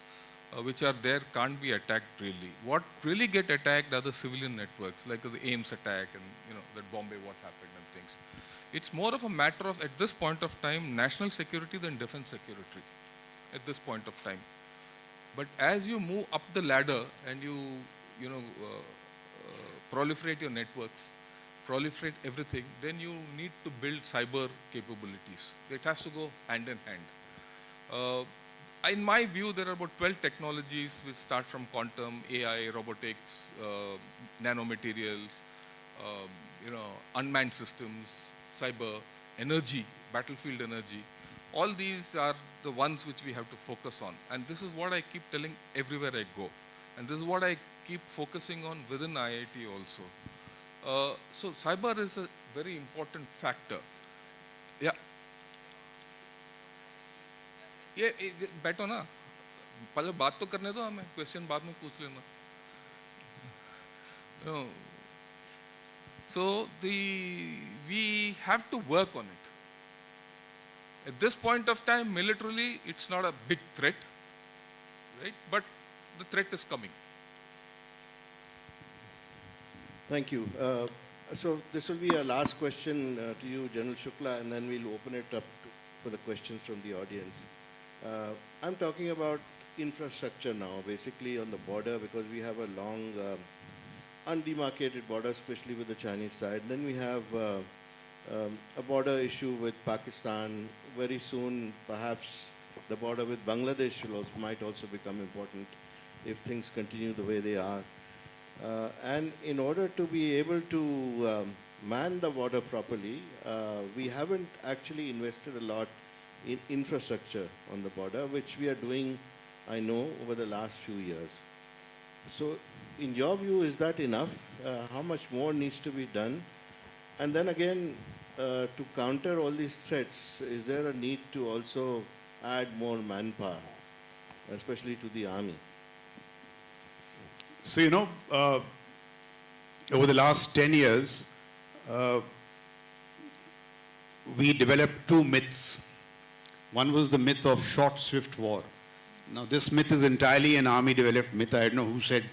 Speaker 3: which are there, can't be attacked really. What really get attacked are the civilian networks, like the AIMS attack and, you know, that Bombay what happened and things. It's more of a matter of, at this point of time, national security than defense security. At this point of time. But as you move up the ladder and you know, proliferate your networks, proliferate everything, then you need to build cyber capabilities. It has to go hand in hand. In my view, there are about 12 technologies which start from quantum, AI, robotics, nanomaterials, you know, unmanned systems, cyber, energy, battlefield energy. All these are the ones which we have to focus on. And this is what I keep telling everywhere I go. And this is what I keep focusing on within IIT also. So cyber is a very important factor. Yeah. ये बैठो ना, पहले बात तो करने दो हमें, question बाद में पूछ लेना. So we have to work on it. At this point of time, militarily, it's not a big threat, right? But the threat is coming.
Speaker 2: Thank you. So this will be our last question to you, General Shukla, and then we'll open it up for the questions from the audience. I'm talking about infrastructure now, basically on the border, because we have a long, undemarcated border, especially with the Chinese side. Then we have a border issue with Pakistan. Very soon, perhaps the border with Bangladesh might also become important if things continue the way they are. And in order to be able to man the border properly, we haven't actually invested a lot in infrastructure on the border, which we are doing, I know, over the last few years. So, in your view, is that enough? How much more needs to be done? And then again, to counter all these threats, is there a need to also add more manpower, especially to the army?
Speaker 4: So, over the last 10 years, we developed two myths. One was the myth of short, swift war. Now, this myth is entirely an army-developed myth. I don't know who said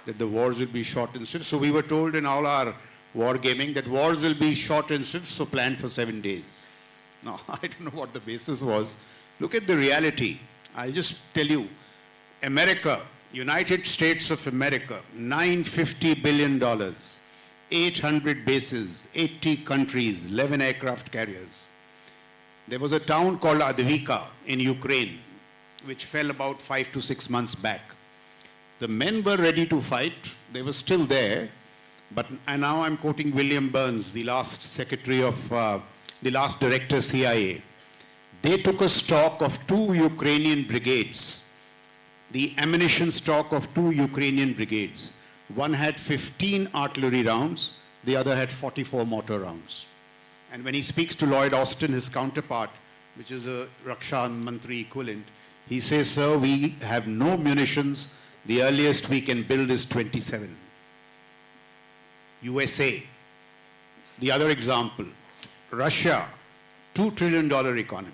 Speaker 4: that the wars will be short and swift. So we were told in all our war gaming that wars will be short and swift, so plan for 7 days. Now, I don't know what the basis was. Look at the reality. I'll just tell you, America, United States of America, $950 billion, 800 bases, 80 countries, 11 aircraft carriers. There was a town called Advika in Ukraine, which fell about 5 to 6 months back. The men were ready to fight. They were still there. And now I'm quoting William Burns, the last secretary of, the last director CIA. They took a stock of 2 Ukrainian brigades, the ammunition stock of 2 Ukrainian brigades. One had 15 artillery rounds, the other had 44 mortar rounds. And when he speaks to Lloyd Austin, his counterpart, which is a Raksha Mantri equivalent, he says, sir, we have no munitions. The earliest we can build is 27. USA. The other example, Russia, $2 trillion economy.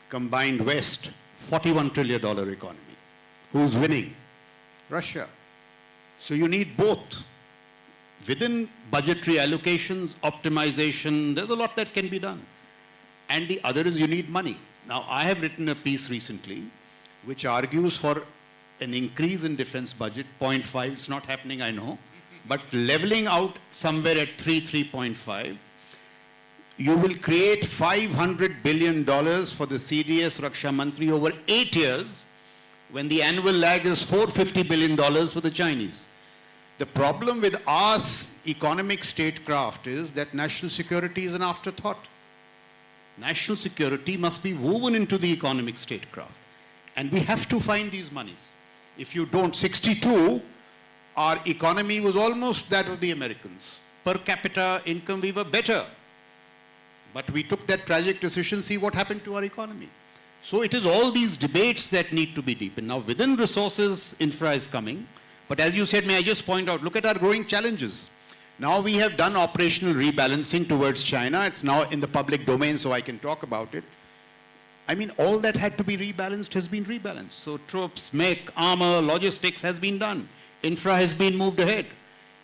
Speaker 4: Combined West, $41 trillion economy. Who's winning? Russia. So you need both. Within budgetary allocations, optimization, there's a lot that can be done. And the other is you need money. Now, I have written a piece recently which argues for an increase in defense budget, 0.5, it's not happening, I know, but leveling out somewhere at 3.5, you will create $500 billion for the CDS Raksha Mantri over 8 years, when the annual lag is $450 billion for the Chinese. The problem with our economic statecraft is that national security is an afterthought. National security must be woven into the economic statecraft. And we have to find these monies. If you don't, 62, our economy was almost that of the Americans. Per capita income, we were better. But we took that tragic decision, see what happened to our economy. So it is all these debates that need to be deepened. Now, within resources, infra is coming. But as you said, may I just point out, look at our growing challenges. Now we have done operational rebalancing towards China. It's now in the public domain, so I can talk about it. I mean, all that had to be rebalanced has been rebalanced. So troops, mech, armor, logistics has been done. Infra has been moved ahead.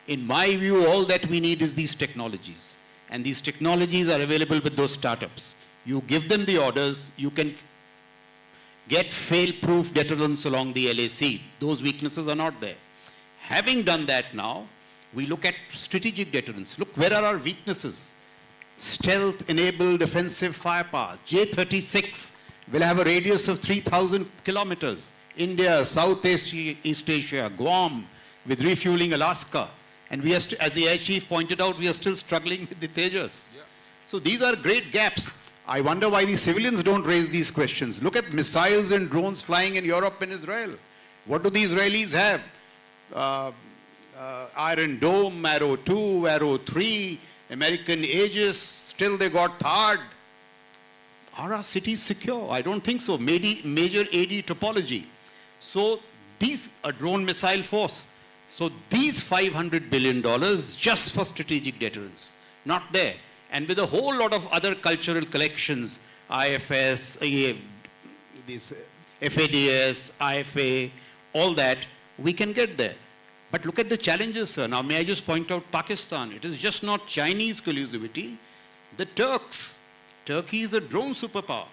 Speaker 4: In my view, all that we need is these technologies. And these technologies are available with those startups. You give them the orders, you can get fail-proof deterrence along the LAC. Those weaknesses are not there. Having done that now, we look at strategic deterrence. Look, where are our weaknesses? Stealth-enabled defensive firepower. J-36 will have a radius of 3,000 kilometers. India, Southeast East Asia, Guam, with refueling Alaska. And we are, as the Air Chief pointed out, we are still struggling with the Tejas. Yeah. So these are great gaps. I wonder why the civilians don't raise these questions. Look at missiles and drones flying in Europe and Israel. What do the Israelis have? Iron Dome, Arrow 2, Arrow 3, American Aegis, still they got THAAD. Are our cities secure? I don't think so. Major AD topology. So these, a drone missile force. So these $500 billion just for strategic deterrence, not there. And with a whole lot of other cultural collections, IFS, this FADS, IFA, all that, we can get there. But look at the challenges, sir. Now, may I just point out Pakistan? It is just not Chinese collusivity. The Turks. Turkey is a drone superpower.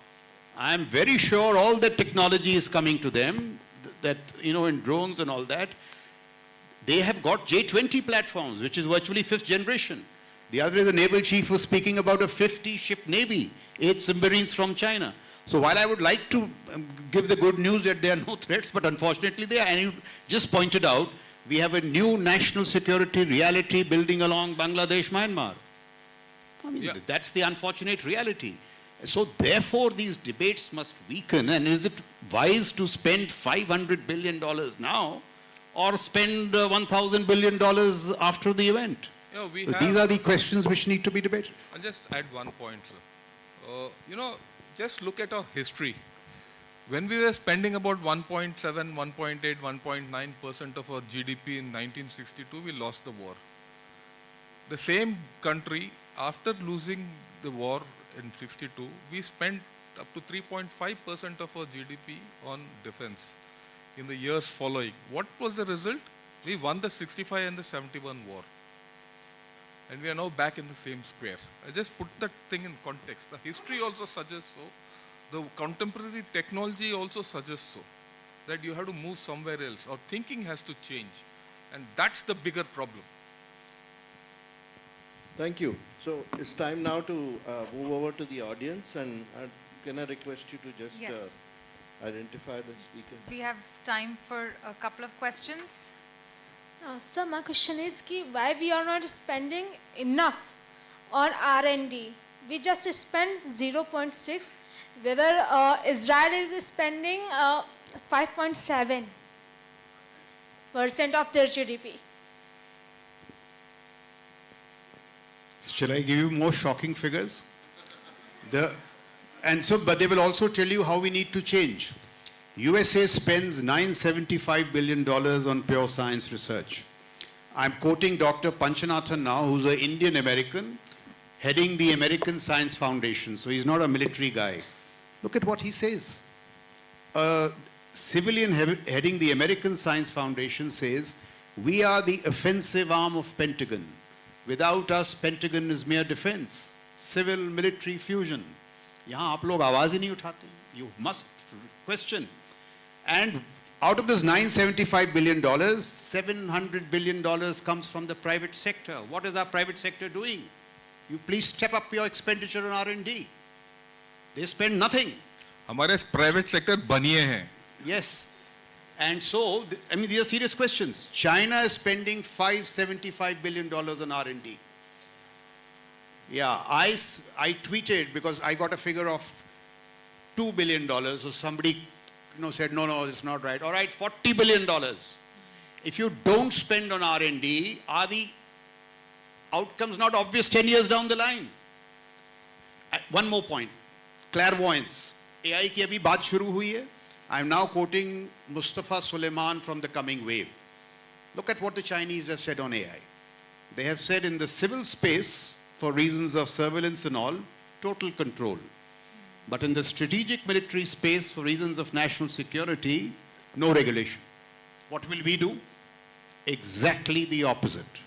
Speaker 4: I am very sure all that technology is coming to them, that, in drones and all that. They have got J-20 platforms, which is virtually 5th generation. The other day, the naval chief was speaking about a 50-ship navy, 8 submarines from China. So while I would like to give the good news that there are no threats, but unfortunately they are. And you just pointed out, we have a new national security reality building along Bangladesh, Myanmar. I mean,
Speaker 3: Yeah.
Speaker 4: that's the unfortunate reality. So therefore, these debates must weaken. And is it wise to spend $500 billion now or spend $1,000 billion after the event?
Speaker 3: Yeah, we
Speaker 4: So
Speaker 3: have,
Speaker 4: these are the questions which need to be debated.
Speaker 3: I'll just add one point, sir. Just look at our history. When we were spending about 1.7, 1.8, 1.9% of our GDP in 1962, we lost the war. The same country, after losing the war in 62, we spent up to 3.5% of our GDP on defense in the years following. What was the result? We won the 65 and the 71 war. And we are now back in the same square. I just put that thing in context. The history also suggests so. The contemporary technology also suggests so. That you have to move somewhere else. Our thinking has to change. And that's the bigger problem.
Speaker 2: Thank you. So it's time now to move over to the audience, and can I request you to just
Speaker 1: Yes.
Speaker 2: identify the speaker?
Speaker 1: We have time for a couple of questions.
Speaker 5: Sir, my question is why we are not spending enough on R&D? We just spend 0.6, whether Israel is spending 5.7% of their GDP.
Speaker 4: Shall I give you more shocking figures? But they will also tell you how we need to change. USA spends $975 billion on pure science research. I'm quoting Dr. Panchanathan now, who's an Indian American, heading the American Science Foundation. So he's not a military guy. Look at what he says. A civilian heading the American Science Foundation says, we are the offensive arm of Pentagon. Without us, Pentagon is mere defense. Civil military fusion. यहाँ आप लोग आवाज ही नहीं उठाते. You must question. And out of this $975 billion, $700 billion comes from the private sector. What is our private sector doing? You please step up your expenditure on R&D. They spend nothing.
Speaker 3: हमारे private sector बनिए हैं.
Speaker 4: Yes. And so, I mean, these are serious questions. China is spending $575 billion on R&D. Yeah, I tweeted because I got a figure of $2 billion. So somebody said, no, it's not right. All right, $40 billion. If you don't spend on R&D, are the outcomes not obvious 10 years down the line? One more point. Clairvoyance. AI की अभी बात शुरू हुई है. I am now quoting Mustafa Suleiman from The Coming Wave. Look at what the Chinese have said on AI. They have said in the civil space, for reasons of surveillance and all, total control. But in the strategic military space, for reasons of national security, no regulation. What will we do? Exactly the opposite.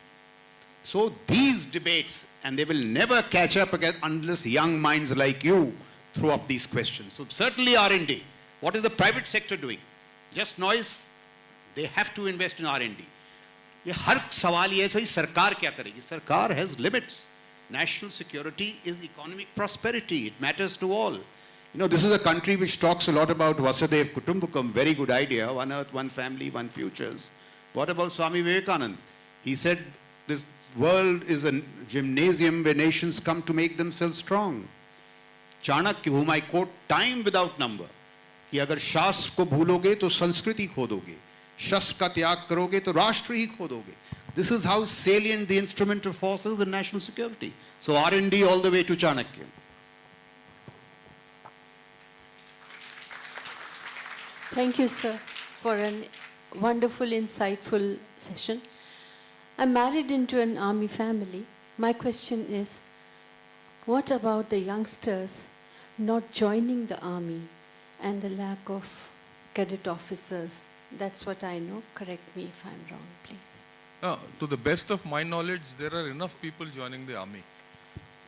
Speaker 4: So these debates, and they will never catch up again unless young minds like you throw up these questions. So certainly R&D. What is the private sector doing? Just noise. They have to invest in R&D. ये हर सवाल ये है भाई सरकार क्या करेगी? सरकार has limits. National security is economic prosperity. It matters to all. This is a country which talks a lot about Vasudhaiva Kutumbakam. Very good idea. One earth, one family, one futures. What about Swami Vivekananda? He said this world is a gymnasium where nations come to make themselves strong. Chanakya, whom I quote time without number, कि अगर शास्त्र को भूलोगे तो संस्कृति खो दोगे, शस्त्र का त्याग करोगे तो राष्ट्र ही खो दोगे. This is how salient the instrumental forces in national security. So R&D all the way to Chanakya.
Speaker 6: Thank you, sir, for a wonderful, insightful session. I'm married into an army family. My question is, what about the youngsters not joining the army and the lack of cadet officers? That's what I know. Correct me if I'm wrong, please.
Speaker 3: To the best of my knowledge, there are enough people joining the army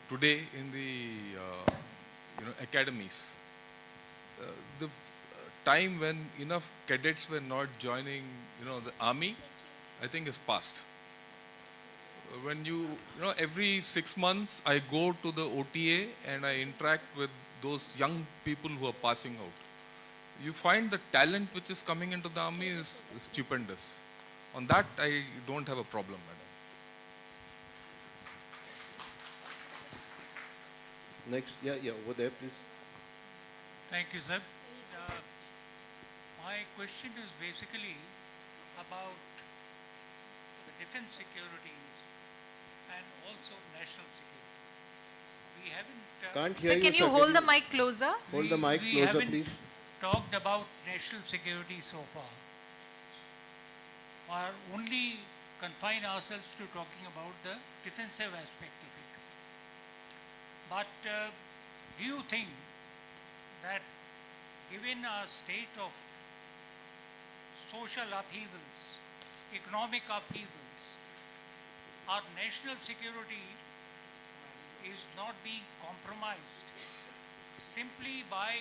Speaker 3: today in the academies. The time when enough cadets were not joining the army, I think is past. When every 6 months I go to the OTA and I interact with those young people who are passing out. You find the talent which is coming into the army is stupendous. On that, I don't have a problem, madam.
Speaker 2: Next, yeah, over there, please.
Speaker 7: Thank you, sir. My question is basically about the defense securities and also national security. We haven't.
Speaker 2: Can't hear
Speaker 1: Sir,
Speaker 2: you.
Speaker 1: can you
Speaker 2: sir.
Speaker 1: hold the mic closer?
Speaker 2: Hold the mic
Speaker 7: we
Speaker 2: closer,
Speaker 7: haven't
Speaker 2: please.
Speaker 7: talked about national security so far. Or only confine ourselves to talking about the defensive aspect of it. But do you think that given our state of social upheavals, economic upheavals, our national security is not being compromised simply by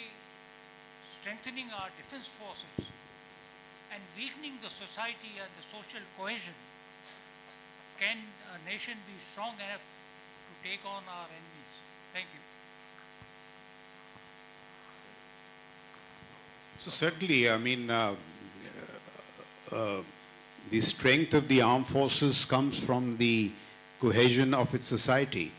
Speaker 7: strengthening our defense forces and weakening the society and the social cohesion? Can a nation be strong enough to take on our enemies? Thank you.
Speaker 4: So certainly, I mean, the strength of the armed forces comes from the cohesion of its society.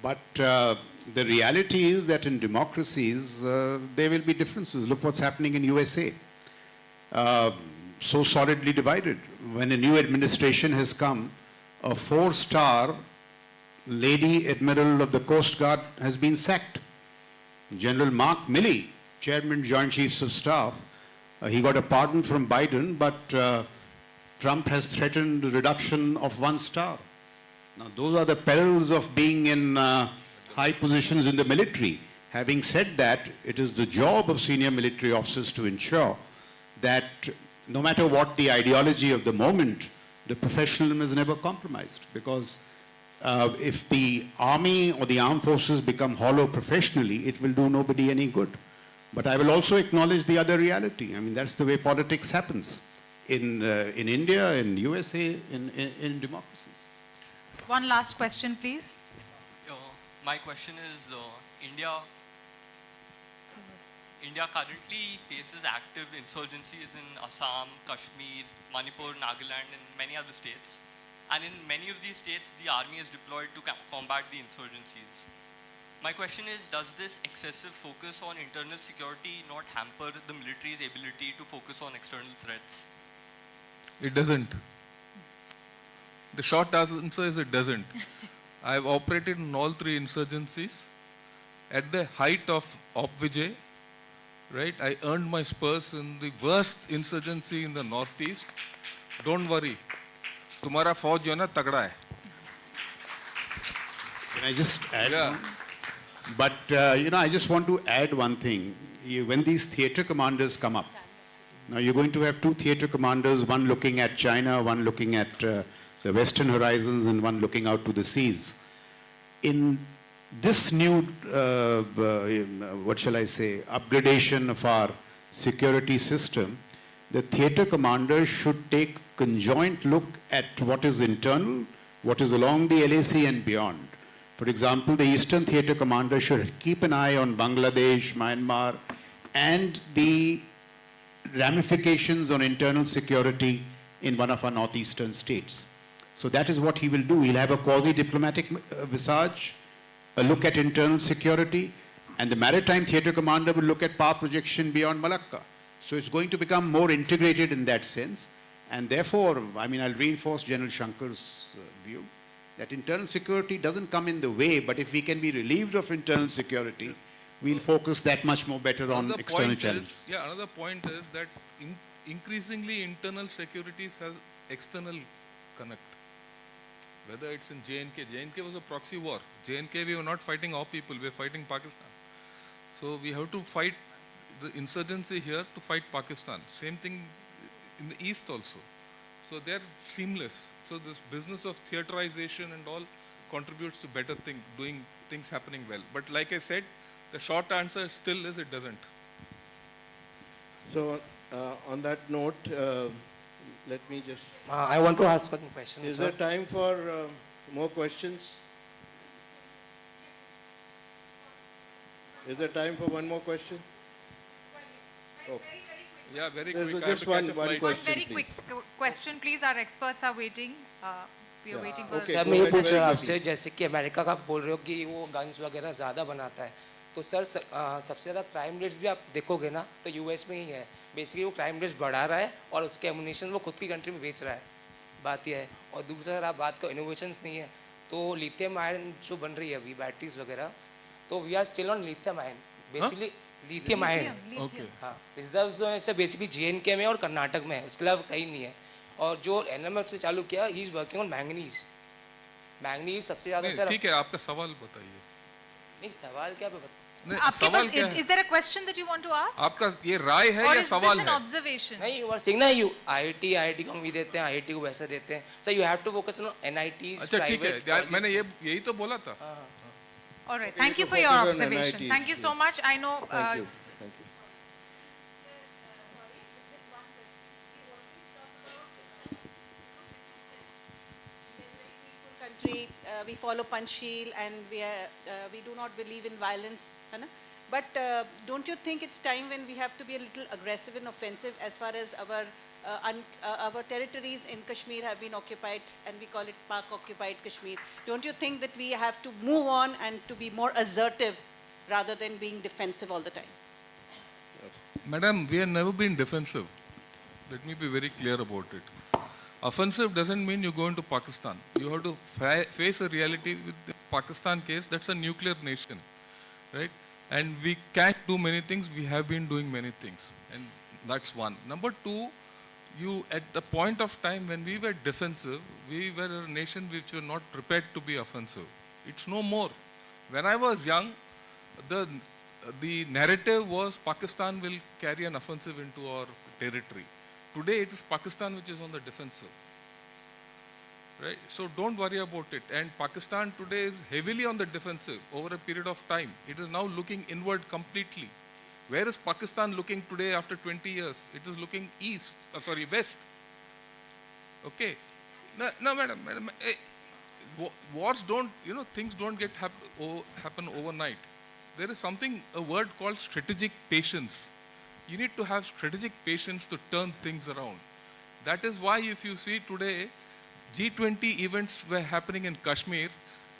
Speaker 4: But the reality is that in democracies, there will be differences. Look what's happening in USA. So solidly divided. When a new administration has come, a 4-star lady admiral of the Coast Guard has been sacked. General Mark Milley, Chairman Joint Chiefs of Staff, he got a pardon from Biden, but Trump has threatened a reduction of 1 star. Now, those are the perils of being in high positions in the military. Having said that, it is the job of senior military officers to ensure that no matter what the ideology of the moment, the professionalism is never compromised. Because if the army or the armed forces become hollow professionally, it will do nobody any good. But I will also acknowledge the other reality. I mean, that's the way politics happens in India, in USA, in democracies.
Speaker 1: One last question, please.
Speaker 8: My question is, India currently faces active insurgencies in Assam, Kashmir, Manipur, Nagaland, and many other states. And in many of these states, the army is deployed to combat the insurgencies. My question is, does this excessive focus on internal security not hamper the military's ability to focus on external threats?
Speaker 3: It doesn't. The short answer is it doesn't. I have operated in all 3 insurgencies. At the height of Op Vijay, right, I earned my spurs in the worst insurgency in the northeast. Don't worry. Tumhara fauj jo na tagda hai.
Speaker 4: Can I just add
Speaker 3: Yeah.
Speaker 4: one? But, I just want to add one thing. When these theater commanders come up, now you're going to have 2 theater commanders, one looking at China, one looking at the western horizons, and one looking out to the seas. In this new, upgradation of our security system, the theater commander should take conjoint look at what is internal, what is along the LAC and beyond. For example, the Eastern Theater Commander should keep an eye on Bangladesh, Myanmar, and the ramifications on internal security in one of our northeastern states. So that is what he will do. He'll have a quasi-diplomatic visage, a look at internal security, and the Maritime Theater Commander will look at power projection beyond Malacca. So it's going to become more integrated in that sense. And therefore, I'll reinforce General Shankar's view that internal security doesn't come in the way, but if we can be relieved of internal security, we'll focus that much more better on external challenges.
Speaker 3: Another point is that increasingly internal securities has external connect. Whether it's in J&K. J&K was a proxy war. J&K, we were not fighting our people, we were fighting Pakistan. So we have to fight the insurgency here to fight Pakistan. Same thing in the east also. So they're seamless. So this business of theaterization and all contributes to better doing things happening well. But like I said, the short answer still is it doesn't.
Speaker 2: So on that note, let me just...
Speaker 9: I want to ask one question.
Speaker 2: Is
Speaker 9: sir.
Speaker 2: there time for more questions? Is there time for one more question? Oh.
Speaker 3: Yeah, very
Speaker 2: There's
Speaker 3: quick.
Speaker 2: just one question.
Speaker 1: One very
Speaker 2: please.
Speaker 1: quick question, please. Our experts are waiting. We are waiting for
Speaker 2: Okay,
Speaker 9: sir
Speaker 2: go
Speaker 9: मैं ये
Speaker 2: ahead,
Speaker 9: पूछ
Speaker 2: very
Speaker 9: रहा हूँ
Speaker 2: quickly.
Speaker 9: आपसे, जैसे कि America का आप बोल रहे हो कि वो गन्स वगैरह ज़्यादा बनाता है, तो सर सबसे ज़्यादा क्राइम रेट्स भी आप देखोगे ना तो यूएस में ही है. बेसिकली वो क्राइम रेट्स बढ़ा रहा है और उसके एमुनेशन वो खुद की कंट्री में बेच रहा है. बात यह है. और दूसरा अगर आप बात करो इनोवेशंस नहीं है, तो लिथियम आयन जो बन रही है अभी बैटरीज वगैरह, तो we are still on lithium ion. Basically lithium ion,
Speaker 3: Okay.
Speaker 9: हाँ, रिजर्व जो है सब बेसिकली जेएनके में और कर्नाटक में है, उसके अलावा कहीं नहीं है. और जो एनएमएस से चालू किया, he is working on manganese. Manganese सबसे ज़्यादा
Speaker 3: नहीं,
Speaker 9: सर.
Speaker 3: ठीक है, आपका सवाल बताइए.
Speaker 9: नहीं सवाल क्या
Speaker 3: नहीं,
Speaker 1: आपके
Speaker 3: सवाल
Speaker 1: पास
Speaker 3: क्या है?
Speaker 1: is there a question that you want to ask?
Speaker 3: आपका ये राय है
Speaker 1: Or
Speaker 3: या
Speaker 1: is
Speaker 3: सवाल
Speaker 1: this an
Speaker 3: है?
Speaker 1: observation?
Speaker 9: नहीं, यू आर सेइंग ना, यू आईआईटी को हम भी देते हैं, आईआईटी को वैसे देते हैं. Sir you have to focus on NITs,
Speaker 3: अच्छा ठीक है, मैंने यही तो बोला था.
Speaker 1: All right.
Speaker 2: Okay,
Speaker 1: Thank you
Speaker 2: so
Speaker 1: for your
Speaker 2: focus on
Speaker 1: observation.
Speaker 2: NITs,
Speaker 1: Thank you so
Speaker 2: yeah.
Speaker 1: much. I know.
Speaker 2: Thank you. Thank you.
Speaker 10: Country, we follow Panchsheel and we do not believe in violence, है ना? But don't you think it's time when we have to be a little aggressive and offensive as far as our territories in Kashmir have been occupied, and we call it Pak-occupied Kashmir? Don't you think that we have to move on and to be more assertive rather than being defensive all the time?
Speaker 3: Madam, we have never been defensive. Let me be very clear about it. Offensive doesn't mean you go into Pakistan. You have to face a reality with the Pakistan case. That's a nuclear nation, right? And we can't do many things. We have been doing many things. And that's one. Number two, you at the point of time when we were defensive, we were a nation which were not prepared to be offensive. It's no more. When I was young, the narrative was Pakistan will carry an offensive into our territory. Today it is Pakistan which is on the defensive. Right? So don't worry about it. And Pakistan today is heavily on the defensive over a period of time. It is now looking inward completely. Where is Pakistan looking today after 20 years? It is looking west. Okay. No, madam. Wars don't, things don't happen overnight. There is a word called strategic patience. You need to have strategic patience to turn things around. That is why if you see today, G20 events were happening in Kashmir,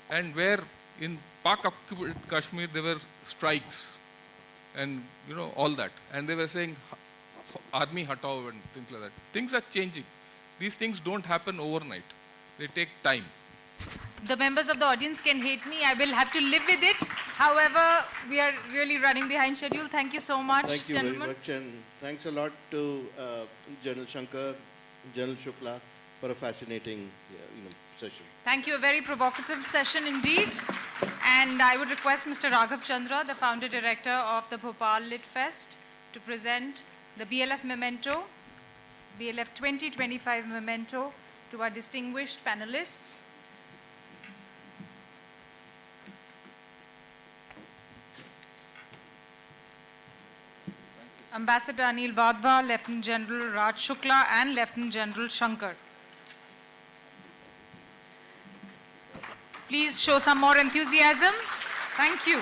Speaker 3: and where in Pak-occupied Kashmir there were strikes and all that. And they were saying, army hatao and things like that. Things are changing. These things don't happen overnight. They take time.
Speaker 1: The members of the audience can hate me. I will have to live with it. However, we are really running behind schedule. Thank you so much,
Speaker 2: Thank you
Speaker 1: gentlemen.
Speaker 2: very much, and thanks a lot to General Shankar, General Shukla for a fascinating session.
Speaker 1: Thank you. A very provocative session indeed. And I would request Mr. Raghav Chandra, the founder director of the Bhopal Lit Fest, to present the BLF Memento, BLF 2025 Memento to our distinguished panelists. Ambassador Anil Wadhwa, Lieutenant General Raj Shukla, and Lieutenant General Shankar. Please show some more enthusiasm. Thank you.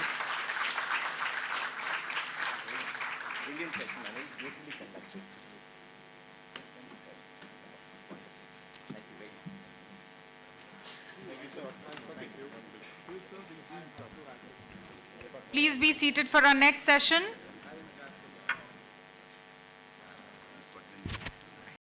Speaker 1: Please be seated for our next session.